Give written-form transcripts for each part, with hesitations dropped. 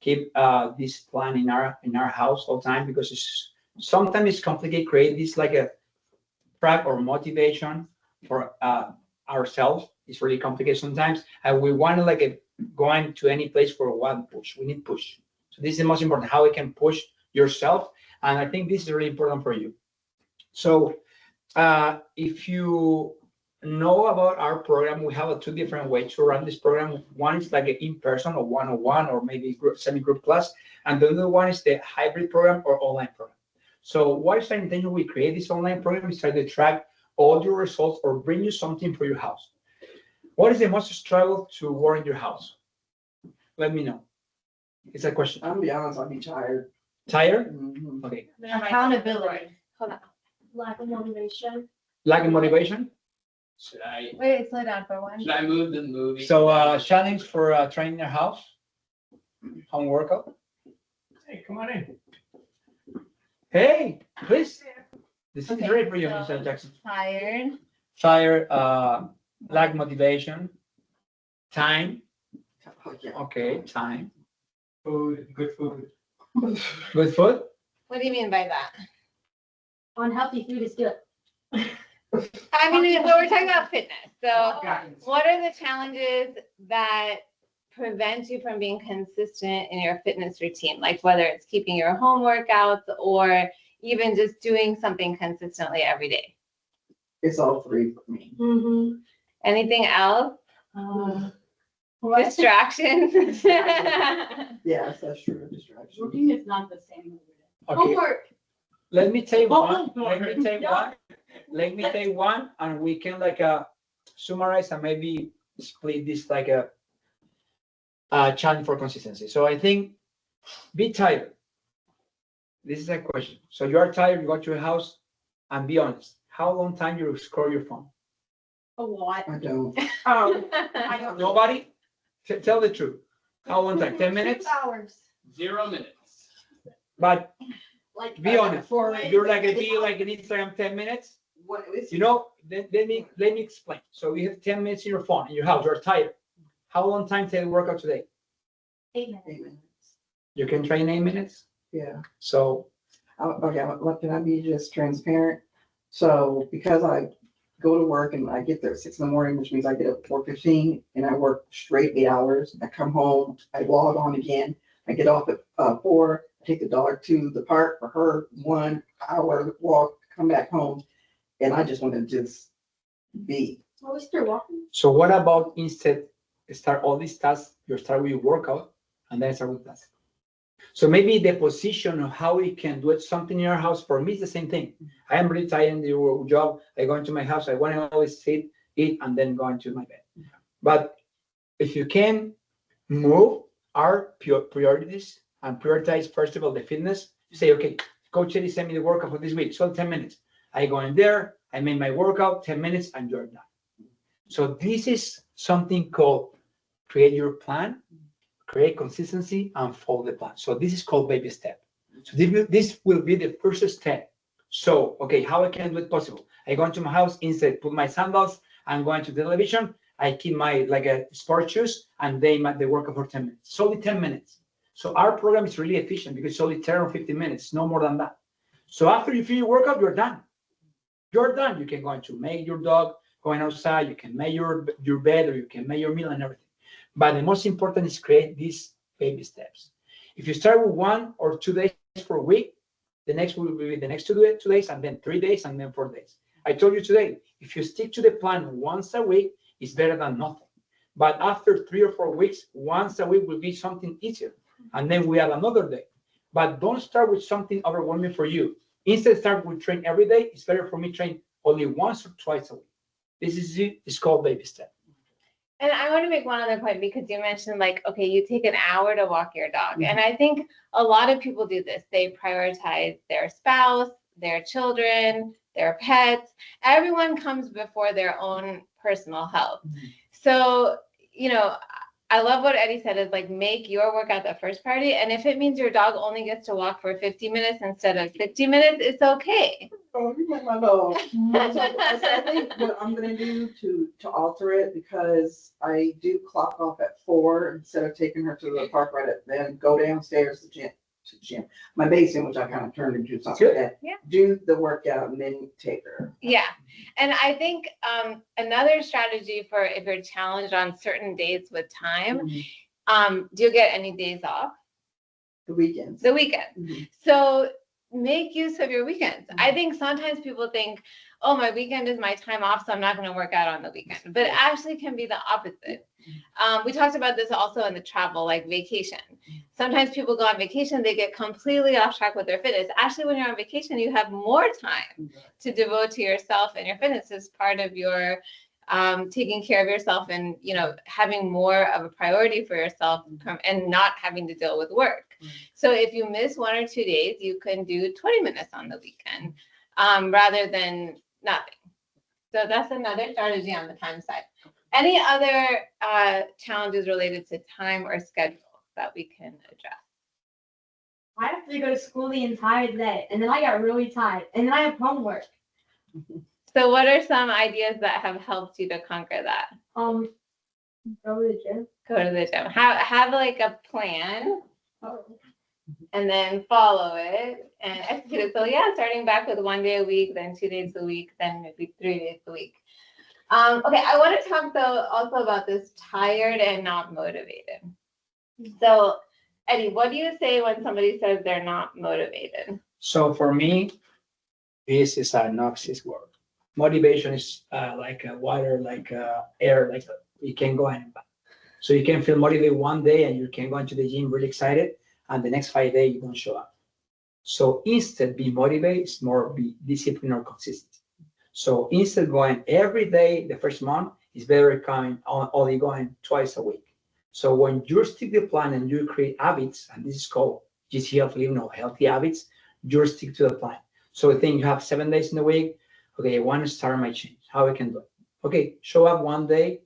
keep this plan in our house all the time because sometimes it's complicated. Create this like a track or motivation for ourselves. It's really complicated sometimes, and we want to like going to any place for one push. We need push. So this is the most important. How we can push yourself, and I think this is really important for you. So if you know about our program, we have two different ways to run this program. One is like an in-person or one-on-one or maybe semi-group class, and the other one is the hybrid program or online program. So what is our intention? We create this online program is try to track all your results or bring you something for your house. What is the most struggle to work in your house? Let me know. It's a question. I'll be honest, I'll be tired. Tired? Mhm. Okay. Accountability. Hold on. Lack of motivation. Lack of motivation? Wait, slow down for one. Should I move the movie? So challenge for training your house, home workout. Hey, come on in. Hey, please. This is Okay, great for you, so- Mr. Jackson. Tired. Tired, lack motivation, time. Oh, yeah. Okay, time. Food, good food. Good food. What do you mean by that? Unhealthy food is good. I mean, well, we're talking about fitness. So Guys. what are the challenges that prevent you from being consistent in your fitness routine? Like whether it's keeping your home workouts or even just doing something consistently every day. It's all three for me. Mm-hmm. Anything else? Distractions? Yes, that's true. Distraction. Routine is not the same. Okay. Homework. Let me take one. Homework. Let me take one. Let me take one, and we can like summarize and maybe split this like a challenge for consistency. So I think be tired. This is a question. So you are tired. You go to your house, and be honest. How long time you scroll your phone? A lot. I don't. I don't. Nobody. Tell the truth. How long time? 10 minutes. 6 hours. 0 minutes. But Like. be honest. For You're like be like in Instagram 10 minutes. what is You know, let me explain. So you have 10 minutes in your phone in your house. You're tired. How long time till you work out today? 8 minutes. 8 minutes. You can train 8 minutes. Yeah. So Okay, can I be just transparent? So because I go to work and I get there at 6 in the morning, which means I get up at 4:15 and I work straight 8 hours. I come home, I log on again. I get off at 4, I take the dog to the park for her 1 hour walk, come back home. And I just want to just be. Oh, we still walking? so what about instead start all these tasks, you start with your workout and then start with tasks. So maybe the position of how we can do it, something in your house, for me, is the same thing. I am really tired in the job. I go into my house. I want to always sit, eat, and then go into my bed. But if you can move our priorities and prioritize, first of all, the fitness, you say, okay, Coach Eddie sent me the workout for this week. So 10 minutes. I go in there, I make my workout, 10 minutes, and you're done. So this is something called create your plan, create consistency, and follow the plan. So this is called baby step. So this will be the first step. So, okay, how I can do it possible? I go into my house, instead put my sandals, I'm going to the television, I keep my like a sport shoes, and they work for 10 minutes. It's only 10 minutes. So our program is really efficient because it's only 10 or 15 minutes, no more than that. So after you finish your workout, you're done. You're done. You can go into make your dog going outside, you can make your bed, or you can make your meal and everything. But the most important is create these baby steps. If you start with 1 or 2 days for a week, the next will be the next 2 days, and then 3 days, and then 4 days. I told you today, if you stick to the plan once a week, it's better than nothing. But after 3 or 4 weeks, once a week will be something easier. And then we add another day. But don't start with something overwhelming for you. Instead, start with train every day. It's better for me train only once or twice a week. This is it. It's called baby step. And I want to make one other point because you mentioned like, okay, you take an hour to walk your dog. And I think a lot of people do this. They prioritize their spouse, their children, their pets. Everyone comes before their own personal health. So, you know, I love what Eddie said is like make your workout the first priority. And if it means your dog only gets to walk for 50 minutes instead of 60 minutes, it's okay. Oh, you make my dog. So I think what I'm gonna do to alter it, because I do clock off at 4 instead of taking her to the park right at then go downstairs to the gym. My basement, which I kind of turned into something like that. Yeah. Do the workout and then take her. Yeah. And I think another strategy for if you're challenged on certain days with time, do you get any days off? The weekends. The weekend. Mhm. So make use of your weekends. I think sometimes people think, oh, my weekend is my time off, so I'm not going to work out on the weekend. But it actually can be the opposite. We talked about this also in the travel, like vacation. Sometimes people go on vacation, they get completely off track with their fitness. Actually, when you're on vacation, you have more time to devote to yourself, and your fitness is part of your taking care of yourself and, you know, having more of a priority for yourself and not having to deal with work. So if you miss 1 or 2 days, you can do 20 minutes on the weekend rather than nothing. So that's another strategy on the time side. Any other challenges related to time or schedule that we can address? I have to go to school the entire day, and then I got really tired, and then I have homework. So what are some ideas that have helped you to conquer that? Go to the gym. Go to the gym. Have like a plan Oh. and then follow it and execute it. So yeah, starting back with 1 day a week, then 2 days a week, then maybe 3 days a week. Okay, I want to talk though also about this tired and not motivated. So Eddie, what do you say when somebody says they're not motivated? So for me, this is a noxious word. Motivation is like water, like air, like you can go and back. So you can feel motivated one day and you can go into the gym really excited, and the next 5 days you don't show up. So instead, be motivated is more be disciplined or consistent. So instead going every day, the first month is better coming only going twice a week. So when you stick the plan and you create habits, and this is called GCF living or healthy habits, you stick to the plan. So I think you have 7 days in the week. Okay, I want to start my change. How I can do it? Okay, show up one day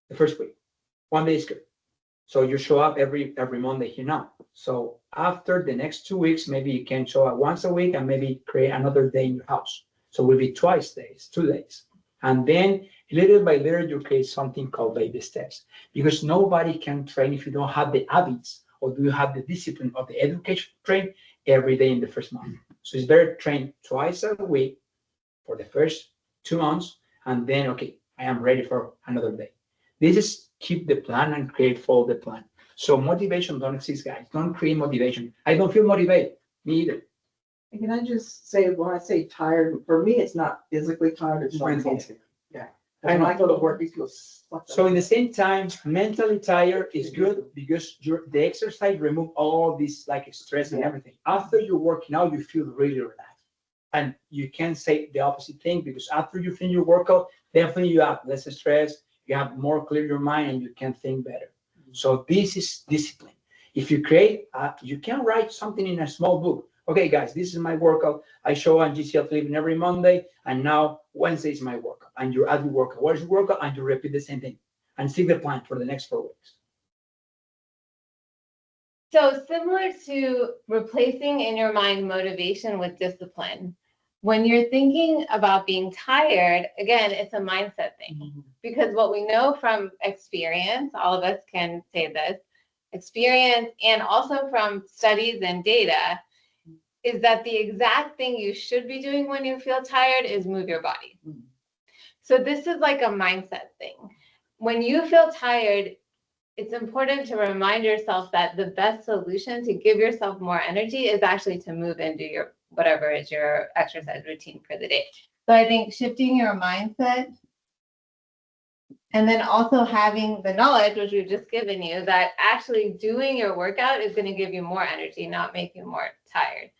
the first week. 1 day is good. So you show up every Monday here now. So after the next 2 weeks, maybe you can show up once a week and maybe create another day in your house. So it will be twice days, 2 days. And then little by little, you create something called baby steps. Because nobody can train if you don't have the habits or do you have the discipline of the education train every day in the first month. So it's better to train twice a week for the first 2 months, and then, okay, I am ready for another day. This is keep the plan and create for the plan. So motivation don't exist, guys. Don't create motivation. I don't feel motivated. Me either. And can I just say, when I say tired, for me, it's not physically tired, it's Mentally. mentally. Yeah. When I go to work, it feels. So in the same time, mentally tired is good because the exercise remove all this like stress and everything. After you're working out, you feel really relaxed. And you can say the opposite thing because after you finish your workout, definitely you have less stress, you have more clear your mind, and you can think better. So this is discipline. If you create, you can write something in a small book. Okay, guys, this is my workout. I show on GCL Living every Monday, and now Wednesday is my workout. And you add your workout. What is your workout? And you repeat the same thing. And stick the plan for the next 4 weeks. So similar to replacing in your mind motivation with discipline, when you're thinking about being tired, again, it's a mindset thing. Because what we know from experience, all of us can say this, experience and also from studies and data, is that the exact thing you should be doing when you feel tired is move your body. So this is like a mindset thing. When you feel tired, it's important to remind yourself that the best solution to give yourself more energy is actually to move and do your whatever is your exercise routine for the day. So I think shifting your mindset and then also having the knowledge, which we've just given you, that actually doing your workout is going to give you more energy, not make you more tired.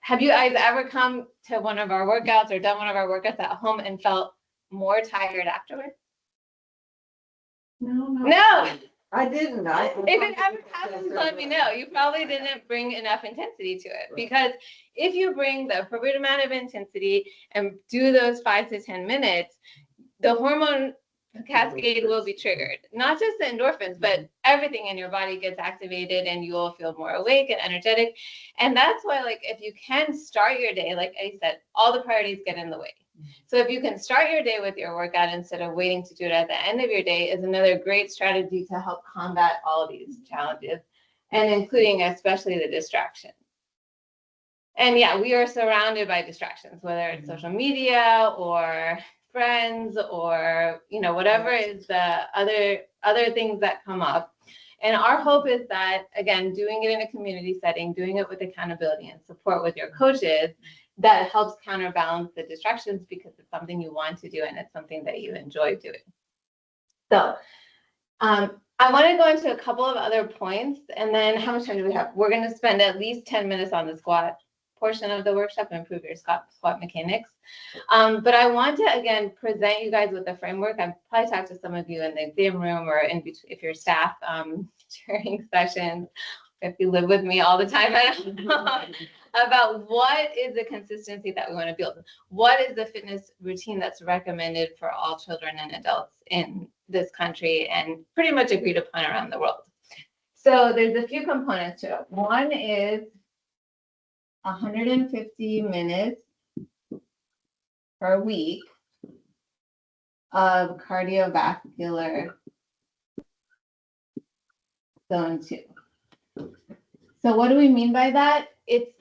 Have you guys ever come to one of our workouts or done one of our workouts at home and felt more tired afterwards? No. I didn't. If it ever happens, let me know. You probably didn't bring enough intensity to it, because if you bring the appropriate amount of intensity and do those 5 to 10 minutes, the hormone the cascade will be triggered. Not just the endorphins, but everything in your body gets activated and you will feel more awake and energetic. And that's why, like, if you can start your day, like I said, all the priorities get in the way. So if you can start your day with your workout instead of waiting to do it at the end of your day is another great strategy to help combat all these challenges, and including especially the distractions. And yeah, we are surrounded by distractions, whether it's social media or friends or, you know, whatever is the other things that come up. And our hope is that, again, doing it in a community setting, doing it with accountability and support with your coaches, that helps counterbalance the distractions because it's something you want to do and it's something that you enjoy doing. So I want to go into a couple of other points, and then how much time do we have? We're going to spend at least 10 minutes on the squat portion of the workshop, improve your squat mechanics. But I want to, again, present you guys with a framework. I've probably talked to some of you in the exam room or in between, if you're staff during sessions, if you live with me all the time, I don't know, about what is the consistency that we want to build. What is the fitness routine that's recommended for all children and adults in this country and pretty much agreed upon around the world. So there's a few components to it. One is 150 minutes per week of cardiovascular zone 2. So what do we mean by that? It's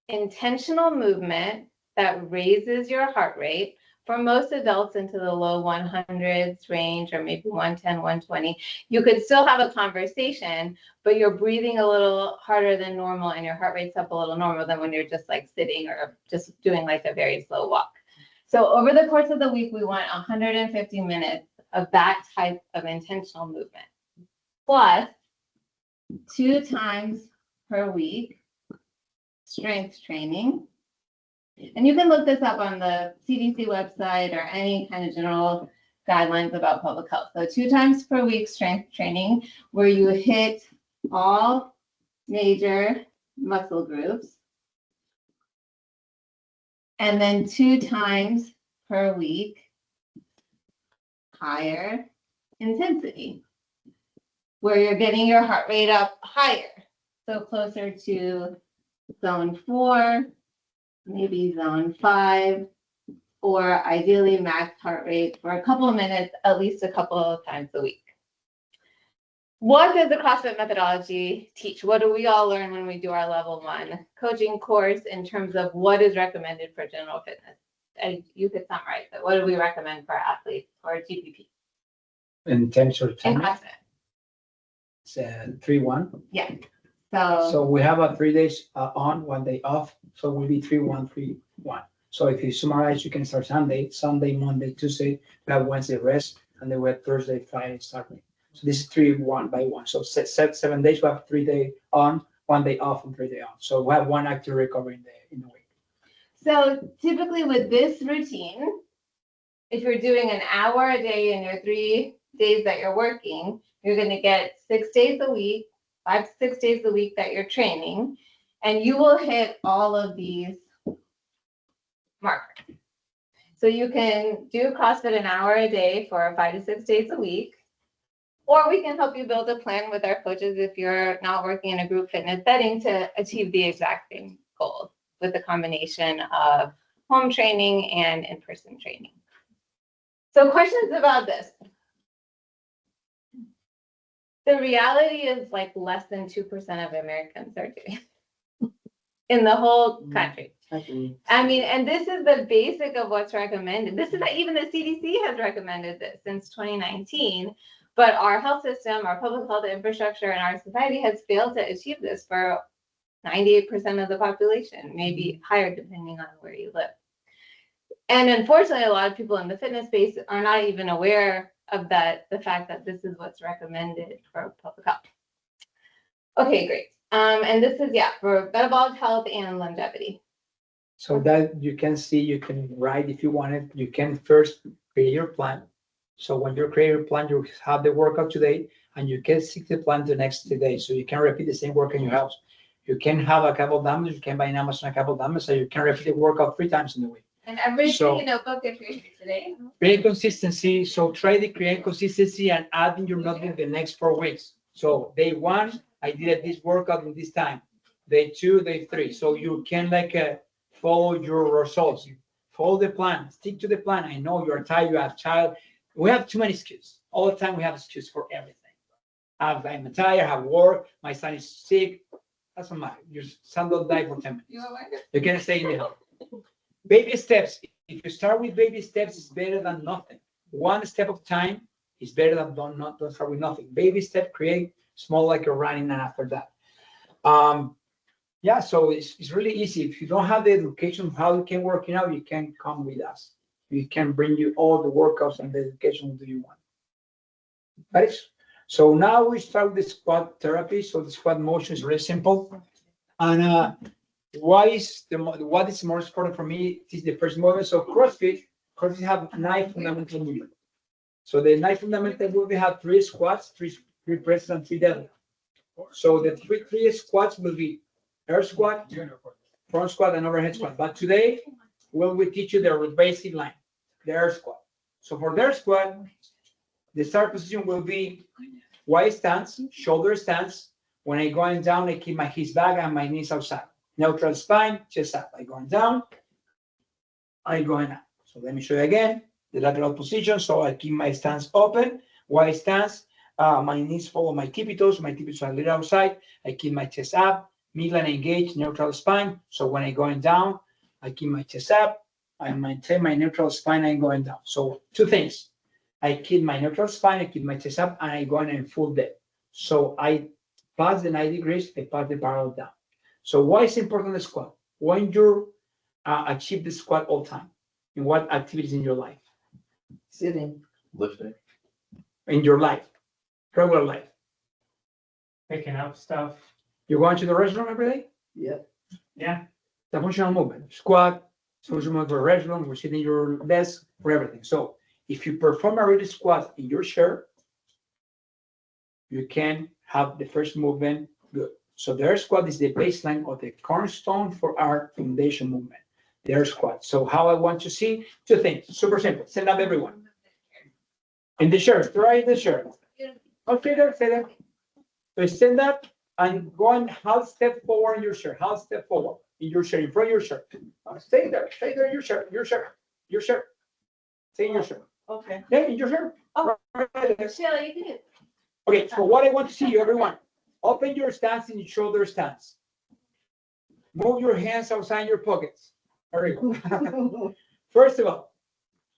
intentional movement that raises your heart rate for most adults into the low 100s range, or maybe 110, 120. You could still have a conversation, but you're breathing a little harder than normal and your heart rate's up a little normal than when you're just like sitting or just doing like a very slow walk. So over the course of the week, we want 150 minutes of that type of intentional movement, plus 2 times per week strength training. And you can look this up on the CDC website or any kind of general guidelines about public health. So 2 times per week strength training where you hit all major muscle groups. And then 2 times per week higher intensity where you're getting your heart rate up higher. So closer to zone 4, maybe zone 5, or ideally max heart rate for a couple of minutes, at least a couple of times a week. What does the CrossFit methodology teach? What do we all learn when we do our level 1 coaching course in terms of what is recommended for general fitness? And you could summarize it. What do we recommend for athletes or GPP? Intentional In training. CrossFit. It's 3-1. Yeah. So we have a 3 days on, 1 day off. So we'll be 3-1, 3-1. So if you summarize, you can start Sunday, Monday, Tuesday. We have Wednesday rest, and then we have Thursday, Friday, Saturday. So this is 3-1 by 1. So 7 days. We have 3 day on, 1 day off, and 3 day on. So we have 1 active recovery in the week. So typically with this routine, if you're doing an hour a day in your 3 days that you're working, you're going to get 6 days a week, 5 to 6 days a week that you're training, and you will hit all of these markers. So you can do CrossFit an hour a day for 5 to 6 days a week, or we can help you build a plan with our coaches if you're not working in a group fitness setting to achieve the exact same goals with a combination of home training and in-person training. So questions about this? The reality is like less than 2% of Americans are doing it in the whole country. I mean, and this is the basic of what's recommended. This is even the CDC has recommended this since 2019, but our health system, our public health infrastructure, and our society has failed to achieve this for 98% of the population, maybe higher depending on where you live. And unfortunately, a lot of people in the fitness space are not even aware of that, the fact that this is what's recommended for public health. Okay, great. And this is, yeah, for metabolic health and longevity. So that you can see, you can write if you want it. You can first create your plan. So when you create your plan, you have the workout today, and you can stick the plan the next day. So you can repeat the same work in your house. You can have a couple of dumbbells. You can buy in Amazon a couple of dumbbells, so you can repeat the workout 3 times in the week. And everybody's So- taking a notebook and tracing today. Create consistency, so try to create consistency and add in your notebook the next 4 weeks. So day one, I did this workout in this time. Day two, day three, so you can follow your results. Follow the plan, stick to the plan. I know you're tired, you have child. We have too many excuses. All the time we have excuses for everything. I'm tired, I have work, my son is sick. Doesn't matter. Your son don't die for 10 minutes. You don't like it? You can stay in the house. Baby steps. If you start with baby steps, it's better than nothing. One step of time is better than don't start with nothing. Baby step create small like you're running, and after that. Yeah, so it's really easy. If you don't have the education of how you can work out, you can come with us. We can bring you all the workouts and the education do you want. Right? So now we start with the squat therapy. So the squat motion is very simple. And what is more important for me is the first movement. So CrossFit have 9 fundamental movements. So the 9 fundamental movement, we have 3 squats, 3 presses, and 3 deadlifts. So the three squats will be air squat, front squat, and overhead squat. But today, we teach you the basic line, the air squat. So for the air squat, the start position will be wide stance, shoulder stance. When I going down, I keep my hips back and my knees outside. Neutral spine, chest up. I going down, I going up. So let me show you again the lateral position. So I keep my stance open, wide stance. My knees follow my tippy toes. My tippy toes are a little outside. I keep my chest up, midline engaged, neutral spine. So when I going down, I keep my chest up. I maintain my neutral spine. I'm going down. So 2 things. I keep my neutral spine. I keep my chest up, and I go in full depth. So I pass the 90 degrees. I pass the barrel down. So why is important the squat? When you achieve the squat all time, in what activities in your life? Sitting. Lifting. In your life, regular life. Picking up stuff. You going to the restroom every day? Yep. Yeah. The functional movement. Squat, functional movement for restroom, we're sitting in your desk, for everything. So if you perform a really squat in your chair, you can have the first movement good. So the air squat is the baseline of the cornerstone for our foundation movement. The air squat. So how I want to see 2 things. Super simple. Stand up, everyone. In the chair, right in the chair. Okay, there, stay there. So stand up and go on half step forward in your chair. Half step forward in your chair, in front of your chair. Stay there in your chair, your chair, your chair. Stay in your chair. Okay. Yeah, in your chair. Oh. Right there. Sheila, you can do. Okay, so what I want to see you, everyone, open your stance in your shoulder stance. Move your hands outside your pockets. There you go. First of all,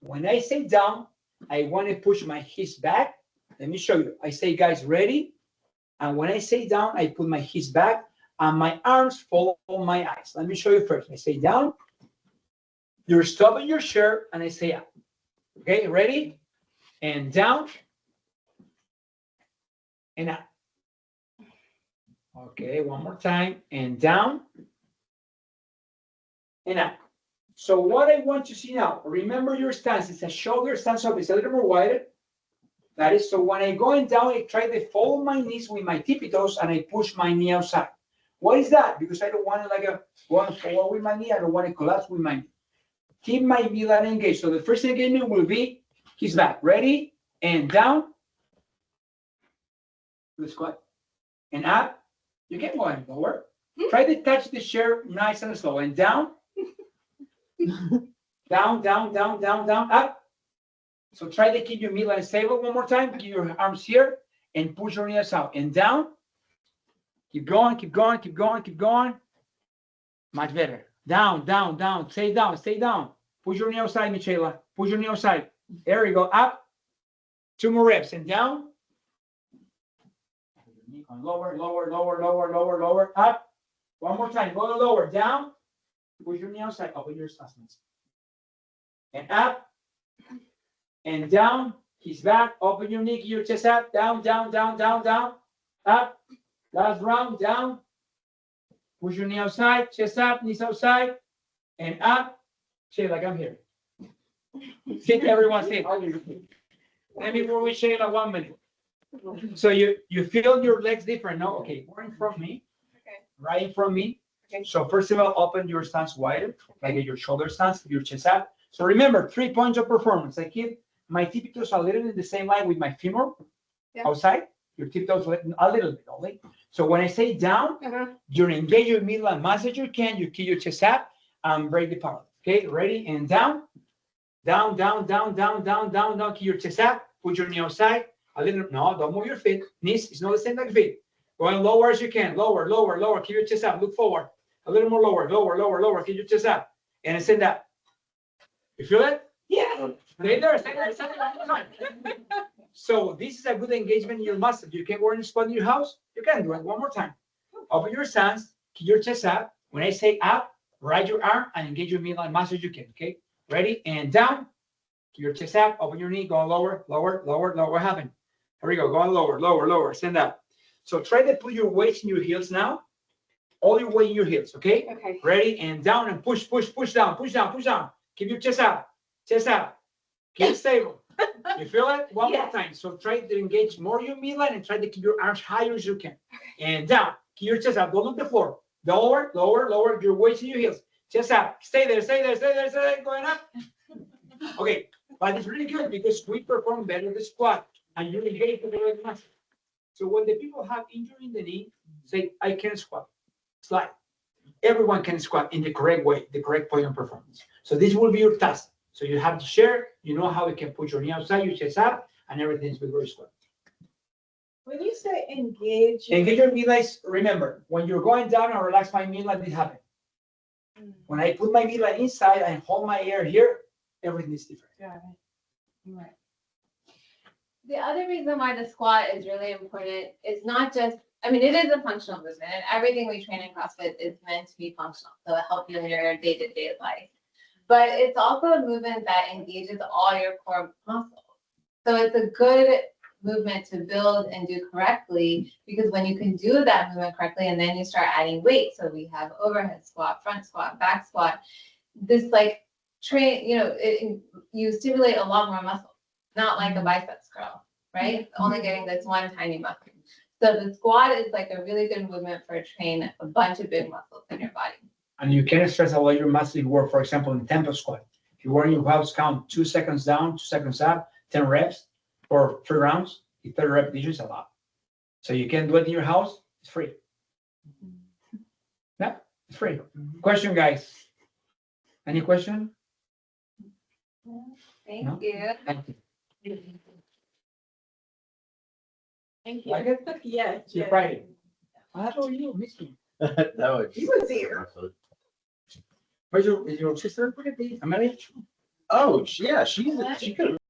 when I say down, I want to push my hips back. Let me show you. I say, guys, ready? And when I say down, I put my hips back and my arms follow my eyes. Let me show you first. I say down. You're stopping your chair, and I say up. Okay, ready? And down. And up. Okay, one more time. And down. And up. So what I want to see now, remember your stance. It's a shoulder stance up. It's a little more wider. That is, so when I going down, I try to follow my knees with my tippy toes and I push my knee outside. Why is that? Because I don't want to go forward with my knee. I don't want to collapse with my knee. Keep my midline engaged. So the first engagement will be his back. Ready? And down. The squat. And up. You can go and lower. Try to touch the chair nice and slow. And down. Down, down, down, down, down, up. So try to keep your midline stable one more time. Keep your arms here and push your knees out. And down. Keep going, keep going, keep going, keep going. Much better. Down, down, down. Stay down, stay down. Push your knee outside, Michela. Push your knee outside. There we go. Up. 2 more reps. And down. Lower, lower, lower, lower, lower, lower. Up. One more time. Go lower. Down. Push your knee outside. Open your stance. And up. And down. He's back. Open your knee. Keep your chest up. Down, down, down, down, down. Up. Last round. Down. Push your knee outside. Chest up. Knees outside. And up. Say like I'm here. Sit, everyone, sit. Let me move with Shayla 1 minute. So you feel your legs different, no? Okay, more in front of me. Okay. Right in front of me. Okay. So first of all, open your stance wider, like your shoulder stance, your chest up. So remember, 3 points of performance. I keep my tiptoes a little in the same line with my femur Yeah. outside. Your tiptoes a little bit only. So when I say down, Uh-huh. you engage your midline much as you can. You keep your chest up and break the power. Okay, ready? And down, down, down, down, down, down, down, down. Keep your chest up. Put your knee outside. A little. No, don't move your feet. Knees is not the same like feet. Going lower as you can. Lower, lower, lower. Keep your chest up. Look forward. A little more lower, lower, lower, lower. Keep your chest up. And send that. You feel it? Yeah. Stay there. Stay there. Stay there. So this is a good engagement in your muscles. You can work in squat in your house. You can do it one more time. Open your stance. Keep your chest up. When I say up, right your arm and engage your midline muscle as you can. Okay. Ready? And down. Keep your chest up. Open your knee. Go lower, lower, lower, lower. What happened? Here we go. Going lower, lower, lower. Stand up. So try to put your weight in your heels now. All your weight in your heels. Okay. Okay. Ready? And down and push, push, push down, push down, push down. Keep your chest up. Chest up. Keep it stable. You feel it? One more time. So try to engage more your midline and try to keep your arms higher as you can. And down. Keep your chest up. Don't look at the floor. Lower, lower, lower. Your weight in your heels. Chest up. Stay there, stay there, stay there, stay there. Going up. Okay. But it's really good because we perform better the squat and you engage the right muscle. So when the people have injury in the knee, say, I can squat. Slide. Everyone can squat in the correct way, the correct point of performance. So this will be your task. So you have to share, you know how you can put your knee outside, your chest up, and everything's with your squat. When you say engage. Engage your midlines. Remember, when you're going down and relax my midline, this happens. When I put my midline inside and hold my air here, everything is different. Got it. Right. The other reason why the squat is really important is not just, I mean, it is a functional movement, and everything we train in CrossFit is meant to be functional. So it helps you in your day-to-day life. But it's also a movement that engages all your core muscles. So it's a good movement to build and do correctly, because when you can do that movement correctly and then you start adding weight, so we have overhead squat, front squat, back squat, this like train, you stimulate a lot more muscle, not like a biceps curl, right? Only getting this one tiny muscle. So the squat is like a really good movement for train a bunch of big muscles in your body. And you can stress a lot your muscle if you work, for example, in tempo squat. If you work in your house, count 2 seconds down, 2 seconds up, 10 reps for 3 rounds. The third repetition is a lot. So you can do it in your house. It's free. Yeah, it's free. Question, guys. Any question? Thank No? you. Thank you. Thank you. Like it? Yes. See you Friday. How are you? Miss you. No, He was here. Where's your sister? Amelia? Oh, yeah, she could